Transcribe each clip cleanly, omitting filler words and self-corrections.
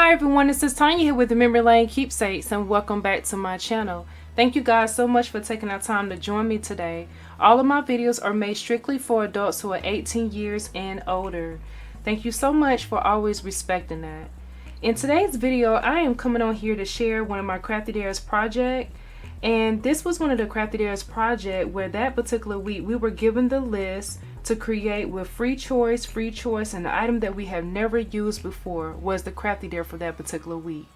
Hi everyone, this is Tanya here with the Memory Lane Keepsakes, and welcome back to my channel. Thank you guys so much for taking our time to join me today. All of my videos are made strictly for adults who are 18 years and older. Thank you so much for always respecting that. In today's video, I am coming on here to share one of my Crafty Dares project. And this was one of the Crafty Dares project where that particular week we were given the list to create with free choice, and the item that we have never used before was the Crafty Dare for that particular week.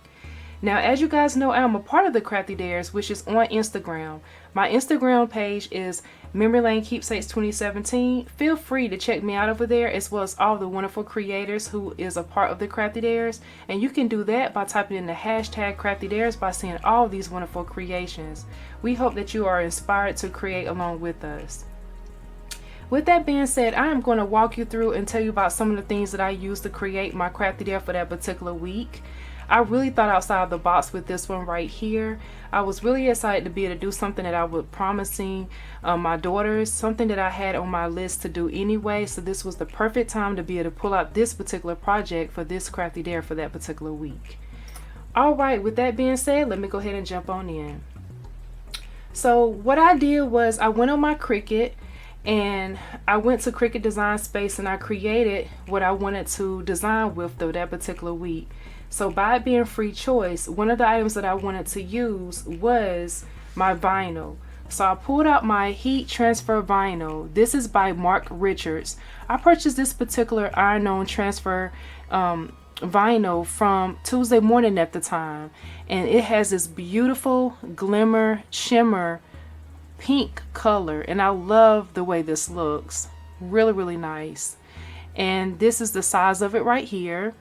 Now, as you guys know, I am a part of the Crafty Dares, which is on Instagram. My Instagram page is Memory Lane Keepsakes 2017. Feel free to check me out over there, as well as all the wonderful creators who is a part of the Crafty Dares. And you can do that by typing in the hashtag Crafty Dares by seeing all these wonderful creations. We hope that you are inspired to create along with us. With that being said, I am going to walk you through and tell you about some of the things that I used to create my Crafty Dare for that particular week. I really thought outside of the box with this one right here. I was really excited to be able to do something that I was promising my daughters, something that I had on my list to do anyway. So this was the perfect time to be able to pull out this particular project for this Crafty Dare for that particular week. Alright, with that being said, let me go ahead and jump on in. So what I did was I went on my Cricut, and I went to Cricut Design Space and I created what I wanted to design with that particular week. So by it being free choice, one of the items that I wanted to use was my vinyl. So I pulled out my heat transfer vinyl. This is by Mark Richards. I purchased this particular iron-on transfer vinyl from Tuesday Morning at the time, and it has this beautiful glimmer shimmer pink color, and I love the way this looks. Really nice. And this is the size of it right here,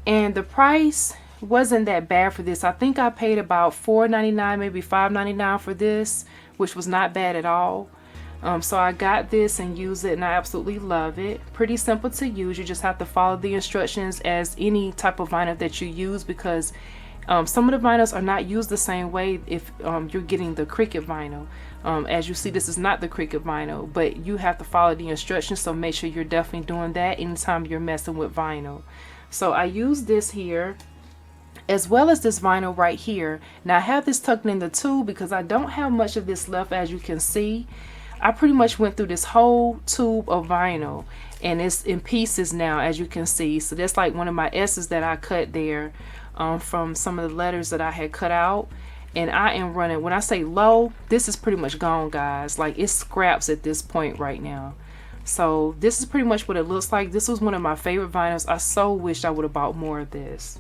and the price wasn't that bad for this. I think I paid about $4.99, maybe $5.99 for this, which was not bad at all. So I got this and used it, and I absolutely love it. Pretty simple to use. You just have to follow the instructions as any type of vinyl that you use, because some of the vinyls are not used the same way if you're getting the Cricut vinyl. As you see, this is not the Cricut vinyl, but you have to follow the instructions, so make sure you're definitely doing that anytime you're messing with vinyl. So I use this here as well as this vinyl right here. Now I have this tucked in the tube because I don't have much of this left. As you can see, I pretty much went through this whole tube of vinyl, and it's in pieces now, as you can see. So that's like one of my S's that I cut there from some of the letters that I had cut out. And I am running, when I say low, this is pretty much gone, guys. Like, it's scraps at this point right now. So this is pretty much what it looks like. This was one of my favorite vinyls. I so wished I would have bought more of this.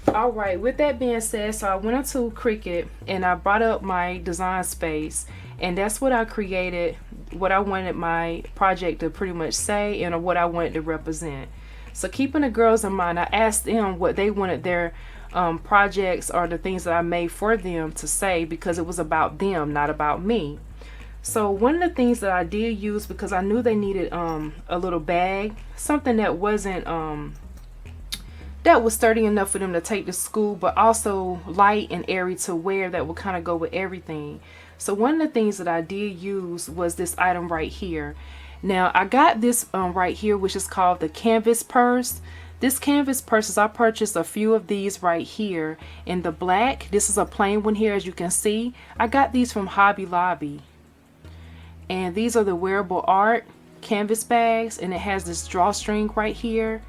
Alright, with that being said, so I went into Cricut and I brought up my design space, and that's what I created, what I wanted my project to pretty much say and what I wanted to represent. So keeping the girls in mind, I asked them what they wanted their projects or the things that I made for them to say, because it was about them, not about me. So one of the things that I did use, because I knew they needed a little bag, something that wasn't that was sturdy enough for them to take to school, but also light and airy to wear, that would kind of go with everything. So one of the things that I did use was this item right here. Now I got this right here, which is called the canvas purse. This canvas purses, I purchased a few of these right here in the black. This is a plain one here, as you can see. I got these from Hobby Lobby, and these are the wearable art canvas bags, and it has this drawstring right here.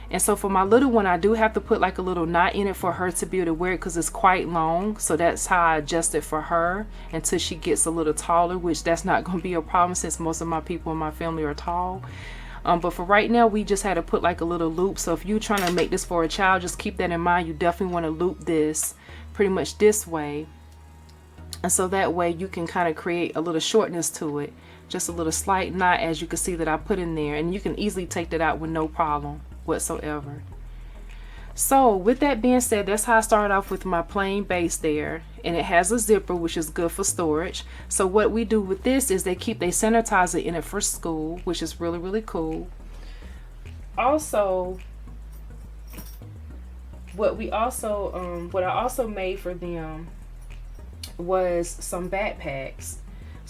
And so for my little one, I do have to put like a little knot in it for her to be able to wear it, because it's quite long. So that's how I adjust it for her until she gets a little taller, which that's not going to be a problem since most of my people in my family are tall. But for right now, we just had to put like a little loop. So if you're trying to make this for a child, just keep that in mind. You definitely want to loop this pretty much this way. And so that way you can kind of create a little shortness to it. Just a little slight knot, as you can see that I put in there. And you can easily take that out with no problem whatsoever. So with that being said, that's how I started off with my plain base there, and it has a zipper, which is good for storage. So what we do with this is they keep their sanitizer in it for school, which is really cool. Also, what I also made for them was some backpacks.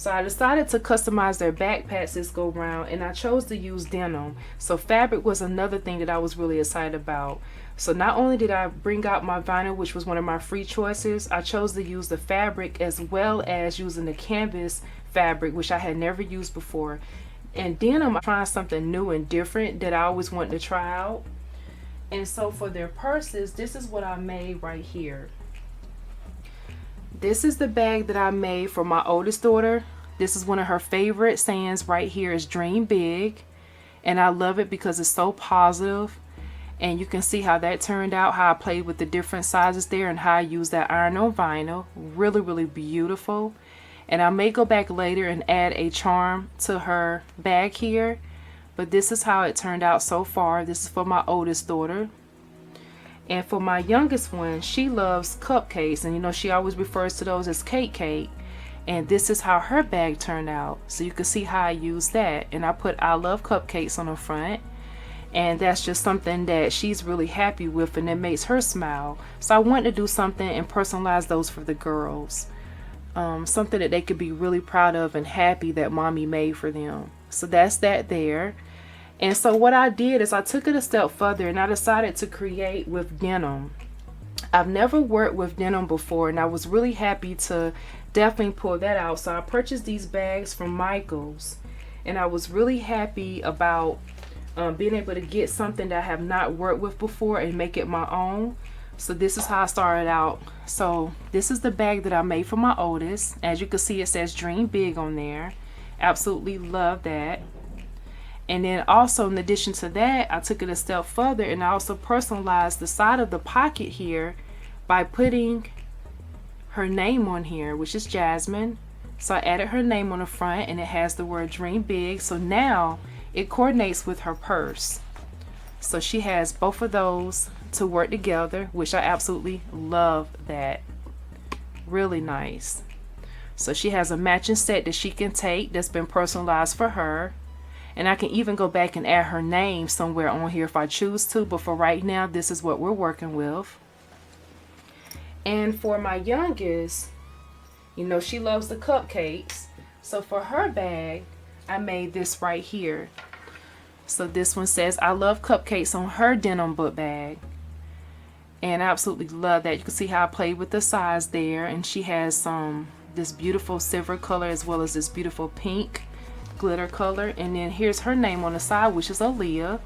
So I decided to customize their backpacks this go round, and I chose to use denim. So fabric was another thing that I was really excited about. So not only did I bring out my vinyl, which was one of my free choices, I chose to use the fabric as well as using the canvas fabric, which I had never used before. And denim, I'm trying something new and different that I always wanted to try out. And so for their purses, this is what I made right here. This is the bag that I made for my oldest daughter. This is one of her favorite sayings right here is dream big. And I love it because it's so positive. And you can see how that turned out, how I played with the different sizes there and how I used that iron-on vinyl. Really, really beautiful. And I may go back later and add a charm to her bag here. But this is how it turned out so far. This is for my oldest daughter. And for my youngest one, she loves cupcakes. And you know, she always refers to those as cake. And this is how her bag turned out. So you can see how I used that. And I put I love cupcakes on the front. And that's just something that she's really happy with, and it makes her smile. So I wanted to do something and personalize those for the girls. Something that they could be really proud of and happy that mommy made for them. So that's that there. And so what I did is I took it a step further and I decided to create with denim. I've never worked with denim before, and I was really happy to definitely pull that out. So I purchased these bags from Michael's, and I was really happy about being able to get something that I have not worked with before and make it my own. So this is how I started out. So this is the bag that I made for my oldest. As you can see, it says dream big on there. Absolutely love that. And then also in addition to that, I took it a step further and I also personalized the side of the pocket here by putting her name on here, which is Jasmine. So I added her name on the front and it has the word dream big. So now it coordinates with her purse. So she has both of those to work together, which I absolutely love that. Really nice. So she has a matching set that she can take that's been personalized for her. And I can even go back and add her name somewhere on here if I choose to. But for right now, this is what we're working with. And for my youngest, you know, she loves the cupcakes. So for her bag, I made this right here. So this one says I love cupcakes on her denim book bag. And I absolutely love that. You can see how I played with the size there. And she has this beautiful silver color as well as this beautiful pink glitter color. And then here's her name on the side, which is Aaliyah.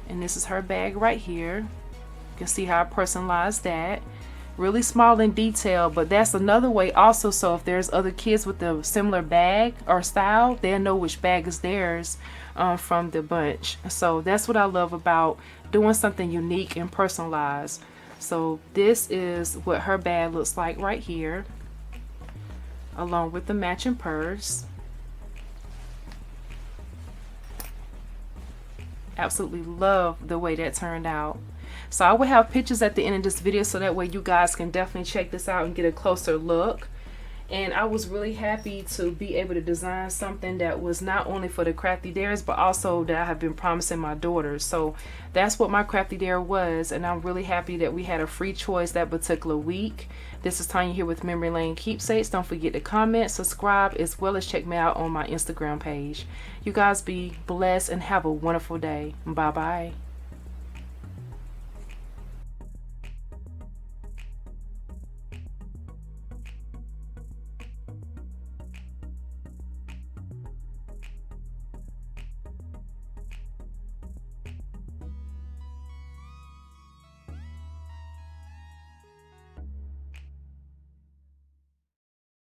And this is her bag right here. You can see how I personalized that. Really small in detail, but that's another way also, so if there's other kids with a similar bag or style, they'll know which bag is theirs from the bunch. So that's what I love about doing something unique and personalized. So this is what her bag looks like right here, along with the matching purse. Absolutely love the way that turned out. So I will have pictures at the end of this video so that way you guys can definitely check this out and get a closer look. And I was really happy to be able to design something that was not only for the Crafty Dares, but also that I have been promising my daughters. So that's what my Crafty Dare was, and I'm really happy that we had a free choice that particular week. This is Tanya here with Memory Lane Keepsakes. Don't forget to comment, subscribe, as well as check me out on my Instagram page. You guys be blessed and have a wonderful day. Bye-bye.